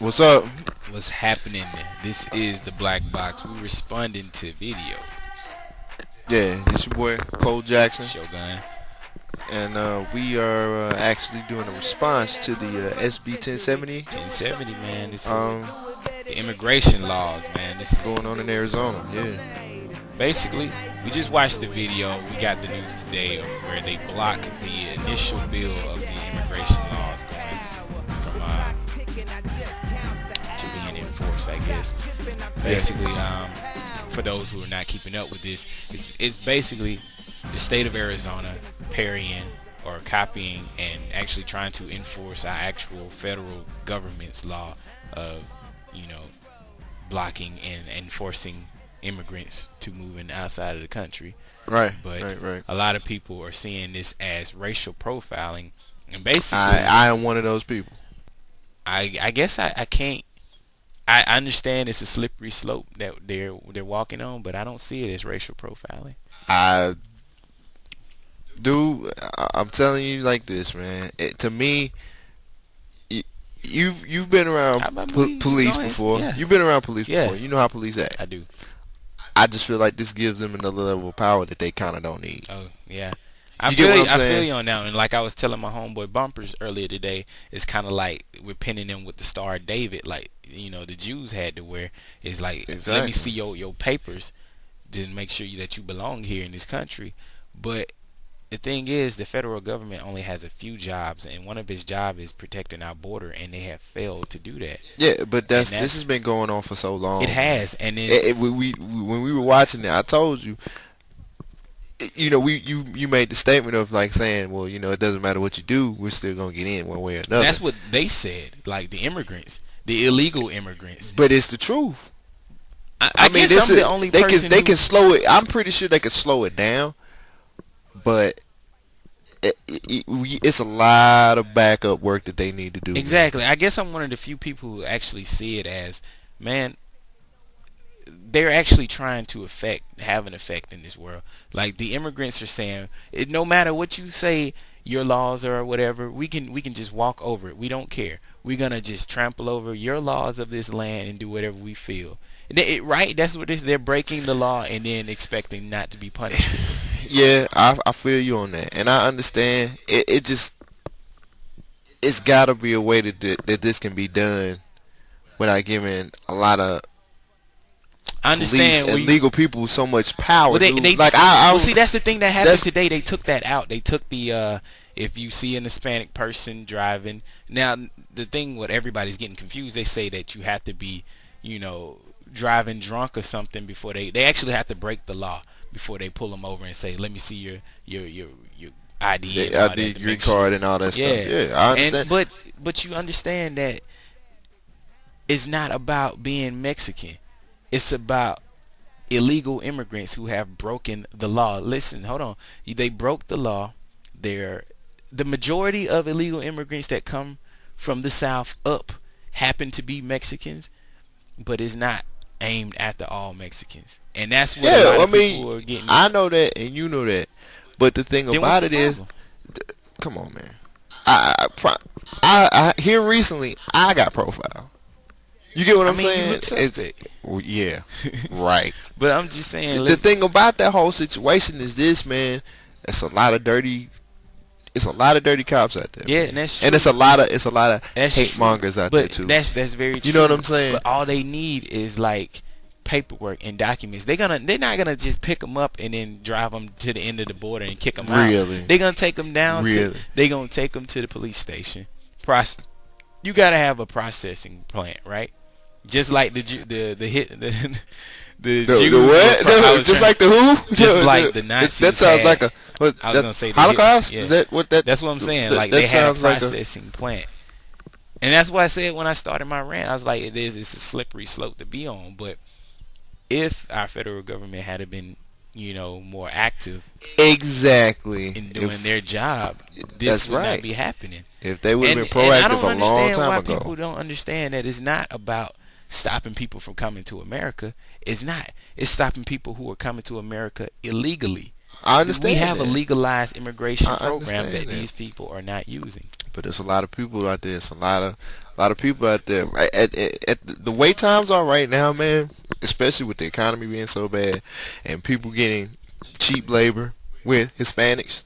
What's up? What's happening? This is the Black Box. We responding to video. Yeah, it's your boy Cole Jackson, Shogun. and we are actually doing a response to the SB 1070 1070, man. This is um, the immigration laws, man. This is going on in Arizona. Yeah, basically, we just watched the video. We got the news today of where they block the initial bill of the immigration laws going from to being enforced, I guess. Basically, for those who are not keeping up with this, it's basically the state of Arizona parrying or copying and actually trying to enforce our actual federal government's law of, you know, blocking and enforcing immigrants to move in outside of the country. right, But right. a lot of people are seeing this as racial profiling, and basically, I am one of those people. I guess I can't. I understand it's a slippery slope that they're walking on, but I don't see it as racial profiling. I do. I'm telling you like this, man. To me, you've been around police before. Yeah, You've been around police yeah, before. You know how police act. I do. I just feel like this gives them another level of power that they kind of don't need. Oh yeah, I You get feel what you, I'm I feel saying? you on that one. Like I was telling my homeboy Bumpers earlier today, it's kind of like we're pinning them with the Star of David, like the Jews had to wear. It's like let me Exactly. see your papers, to make sure that you belong here in this country. But the thing is, the federal government only has a few jobs, and one of its job is protecting our border, and they have failed to do that. Yeah, but And this has been going on for so long. it has, and then When we were watching it, I told you, you made the statement of like saying, well, it doesn't matter what you do, we're still gonna get in one way or another. that's what they said. Like the immigrants, the illegal immigrants. But it's the truth. I mean, guess I'm the only person they who, can slow it. I'm pretty sure they can slow it down, but it's a lot of backup work that they need to do. exactly. I guess I'm one of the few people who actually see it as, man, they're actually trying to have an effect in this world. Like the immigrants are saying, no matter what you say, your laws or whatever, we can just walk over it. We don't care. We're gonna just trample over your laws of this land and do whatever we feel. Right? That's what it is. They're breaking the law and then expecting not to be punished. Yeah, I feel you on that, and I understand. It's got to be a way that this can be done without giving a lot of I police understand. and legal people so much power. Well, Dude. Like I well, see, that's the thing that happened that's today. They took that out. They took the if you see an Hispanic person driving. Now, the thing, what everybody's getting confused, they say that you have to be, driving drunk or something before they actually have to break the law before they pull them over and say, let me see your ID and the all that ID, to green make sure. card, and all that stuff. Yeah, Yeah, I understand. but you understand that it's not about being Mexican. It's about illegal immigrants who have broken the law. Listen, hold on. They broke the law. The majority of illegal immigrants that come from the South up happen to be Mexicans, but it's not aimed at the all Mexicans. And that's what a Yeah, lot I of people mean, are getting. I know that, and you know that. But the thing Then what's about the it is, problem? come on, man. I here recently, I got profiled. You get what I I'm mean, you saying? look suspect. Well, yeah, right. But I'm just saying, The listen, thing about that whole situation is this, man. It's a lot of dirty. It's a lot of dirty cops out there. yeah, man. and that's true. And it's a lot of That's hate true. mongers out there But too. that's very true. You know what I'm saying? But all they need is like paperwork and documents. They're not gonna just pick them up and then drive them to the end of the border and kick them out. Really? They're gonna take them down. Really? They're gonna take them to the police station. You gotta have a processing plant, right? Just like the The Jews. what? I was Just trying- like the who? just like the Nazis. That sounds had. like a. I was gonna say the Holocaust. yeah. Is that what that? That's what I'm saying. that- Like that they had a sounds like processing plant. And that's why I said when I started my rant, I was like, it's a slippery slope to be on. But if our federal government had been, more active Exactly. in doing If, their job, this that's would right. not be happening. if they would have And, been and I proactive don't a long understand why time people ago. don't understand that it's not about stopping people from coming to America. It's not. It's stopping people who are coming to America illegally. I understand. We have a legalized immigration I program that understand that. these people are not using. But there's a lot of people out there. It's a lot of people out there. At the way times are right now, man, especially with the economy being so bad and people getting cheap labor with Hispanics.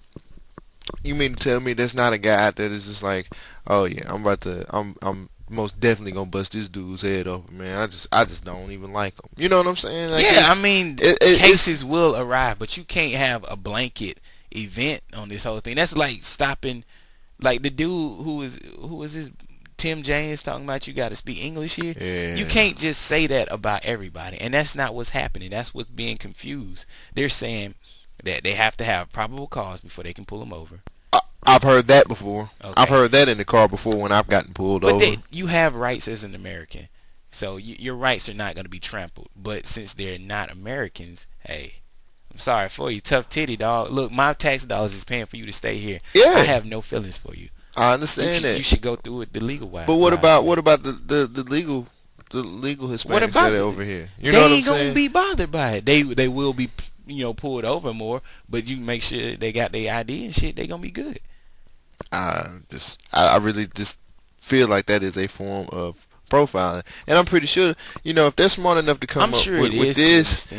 You mean to tell me there's not a guy out there that's just like, oh yeah, I'm most definitely gonna bust this dude's head open, man. I just don't even like him. You know what I'm saying? Like, yeah, I mean, cases will arise, but you can't have a blanket event on this whole thing. That's like stopping, like the dude who is this Tim James talking about you got to speak English here. Yeah. You can't just say that about everybody, and that's not what's happening. That's what's being confused. They're saying that they have to have probable cause before they can pull them over. I've heard that before. Okay. I've heard that in the car before when I've gotten pulled over. But you have rights as an American, so your rights are not going to be trampled. But since they're not Americans, hey, I'm sorry for you, tough titty dog. Look, my tax dollars is paying for you to stay here. Yeah. I have no feelings for you. I understand that. You should go through it the legal way. But what about the legal Hispanics that are over here? You know what I'm saying? They ain't gonna be bothered by it. They will be pulled over more, but you make sure they got their ID and shit. They gonna be good. I really just feel like that is a form of profiling, and I'm pretty sure if they're smart enough to come up with this,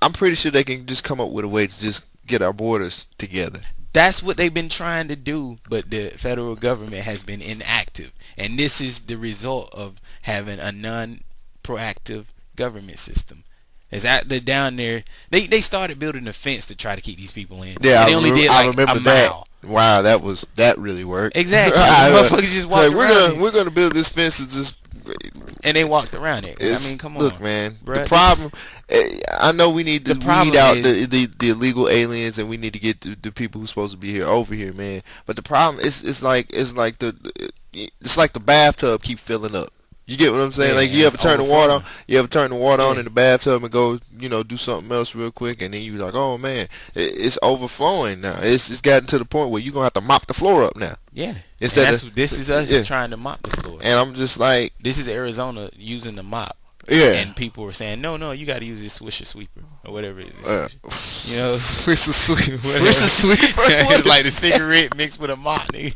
I'm pretty sure they can just come up with a way to just get our borders together. That's what they've been trying to do, but the federal government has been inactive, and this is the result of having a non-proactive government system. Is that they're down there? They started building a fence to try to keep these people in. Yeah, they only did like I remember a mile. Wow, that really worked. Exactly. Motherfuckers just walked around. We're gonna build this fence to just. And they walked around it. I mean, come on. Look, man. Bruh, the problem. I know we need to weed out the illegal aliens, and we need to get the people who's supposed to be here over here, man. But the problem is, it's like the bathtub keep filling up. You get what I'm saying? Yeah, like you ever turn the water on? You ever turn the water on Yeah. in the bathtub and go, do something else real quick, and then you like, oh man, it's overflowing now. It's gotten to the point where you're gonna have to mop the floor up now. Yeah. This is us trying to mop the floor. And I'm just like, This is Arizona using the mop. yeah. And people were saying, no, you got to use this Swisher Sweeper or whatever it is. Swisher Sweeper. It's like the cigarette mixed with a mop, nigga.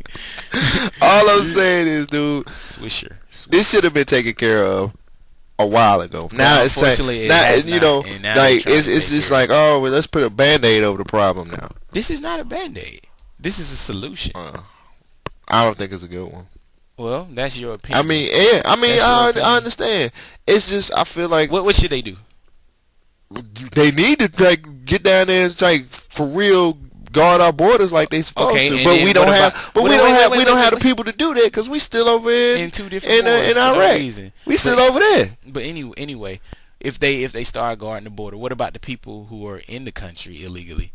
All I'm saying is, dude, Swisher. this should have been taken care of a while ago. Now it's unfortunately, it's just like, oh, well, let's put a Band-Aid over the problem now. This is not a Band-Aid. This is a solution. I don't think it's a good one. Well, that's your opinion. I mean, yeah. I understand. It's just I feel like What should they do? they need to get down there and for real guard our borders like they supposed to. But we don't have. But we don't have the people to do that because we still over in two different wars in Iraq. We still over there. But anyway, if they start guarding the border, what about the people who are in the country illegally?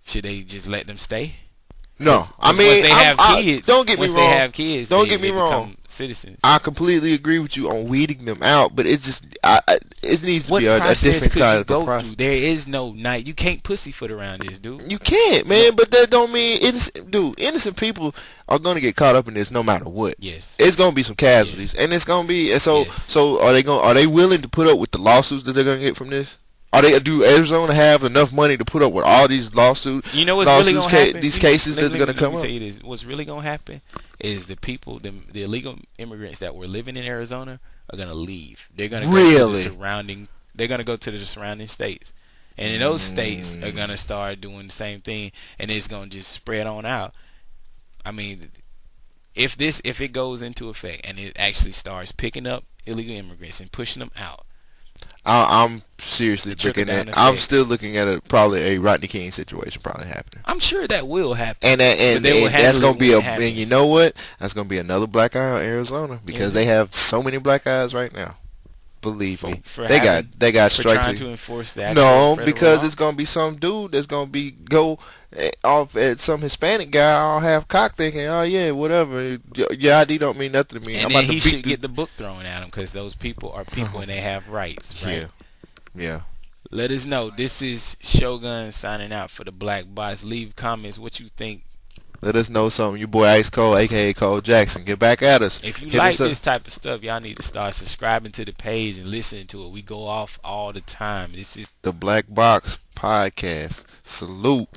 Should they just let them stay? No, I mean, once they have kids, don't get me wrong. Once they have kids, don't get me wrong. Citizens. I completely agree with you on weeding them out, but it's just it needs to be a different type of process. There is no night. You can't pussyfoot around this, dude. You can't, man. But that don't mean innocent people are gonna get caught up in this no matter what. Yes, it's gonna be some casualties, and it's gonna be. And so are they willing to put up with the lawsuits that they're gonna get from this? Do Arizona have enough money to put up with all these lawsuits? You know what's really going to happen? These cases that's going to come up? Let me tell you this. What's really going to happen is the people, the illegal immigrants that were living in Arizona are going to leave. They're going to go to the surrounding. They're going to go to the surrounding states, and in those states are going to start doing the same thing, and it's going to just spread on out. I mean, if it goes into effect and it actually starts picking up illegal immigrants and pushing them out. I'm seriously looking at. I'm still looking at probably a Rodney King situation probably happening. I'm sure that will happen, and that's gonna be and you know what? That's gonna be another black eye in Arizona because they have so many black eyes right now. Believe me, they got strikes trying to enforce that. No, because it's gonna be some dude that's gonna go off at some Hispanic guy all half cocked thinking, oh yeah, whatever, your ID don't mean nothing to me. And then he should get the book thrown at him because those people are people and they have rights, right? Yeah. Let us know. This is Shogun signing out for the Black Box. Leave comments what you think. Let us know something. Your boy Ice Cole, a.k.a. Cole Jackson. Get back at us. If you like this type of stuff, y'all need to start subscribing to the page and listening to it. We go off all the time. This is the Black Box podcast. Salute.